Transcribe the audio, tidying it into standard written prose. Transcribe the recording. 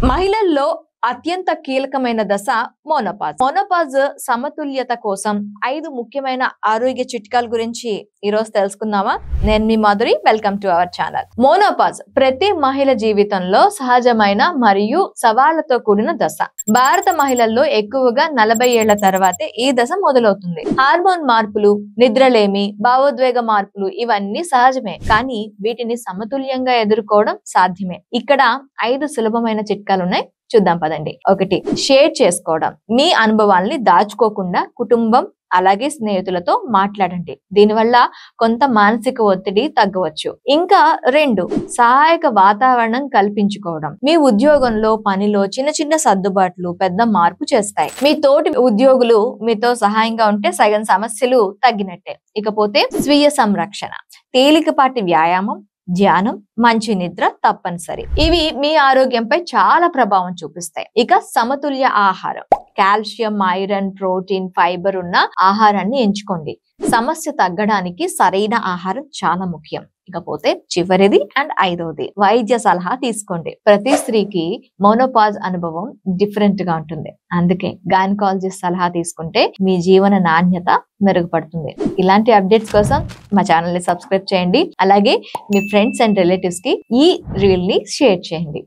మహిళల్లో అత్యంత కీలకమైన దశ మోనోపాజ్. మోనోపాజ్ సమతుల్యత కోసం 5 ముఖ్యమైన ఆరోగ్య చిట్కాల గురించి ఈ రోజు తెలుసుకుందామా? నేను మీ Madhuri, welcome to our channel. Menopause ప్రతి మహిళ జీవితంలో సహజమైన మరియు సవాళ్లతో కూడిన దశ. భారత మహిళల్లో ఎక్కువగా 40 ఏళ్ల తర్వాతే ఈ దశ మొదలవుతుంది. హార్మోన్ మార్పులు, నిద్రలేమి, భావోద్వేగ మార్పులు ఇవన్నీ సహజమే, కానీ వీటిని సమతుల్యంగా ఎదుర్కోవడం సాధ్యమే. ఇక్కడ 5 సులభమైన చిట్కాలు ఉన్నాయి, చూద్దాం పదండి. 1, షేర్ చేసుకోవడం. మీ అనుభవాల్ని దాచుకోకుండా కుటుంబం అలాగే స్నేహితులతో మాట్లాడండి. దీనివల్ల కొంత మానసిక ఒత్తిడి తగ్గవచ్చు. ఇంకా 2, సహాయక వాతావరణం కల్పించుకోవడం. మీ ఉద్యోగంలో, పనిలో చిన్న చిన్న సర్దుబాట్లు పెద్ద మార్పు చేస్తాయి. మీ తోటి ఉద్యోగులు మీతో సహాయంగా ఉంటే సగం సమస్యలు తగ్గినట్టే. ఇకపోతే స్వీయ సంరక్షణ. తేలికపాటి వ్యాయామం, ధ్యానం, మంచి నిద్ర తప్పనిసరి. ఇవి మీ ఆరోగ్యంపై చాలా ప్రభావం చూపిస్తాయి. ఇక సమతుల్య ఆహారం. కాల్షియం, ఐరన్, ప్రోటీన్, ఫైబర్ ఉన్న ఆహారాన్ని ఎంచుకోండి. సమస్య తగ్గడానికి సరైన ఆహారం చాలా ముఖ్యం. ఇకపోతే చివరిది అండ్ 5వది, వైద్య సలహా తీసుకోండి. ప్రతి స్త్రీకి మోనోపాజ్ అనుభవం డిఫరెంట్ గా ఉంటుంది. అందుకే గైనకాలజిస్ట్ సలహా తీసుకుంటే మీ జీవన నాణ్యత మెరుగుపడుతుంది. ఇలాంటి అప్డేట్స్ కోసం మా ఛానల్ ని సబ్స్క్రైబ్ చేయండి. అలాగే మీ ఫ్రెండ్స్ అండ్ రిలేటివ్స్ కి ఈ రీల్ ని షేర్ చేయండి.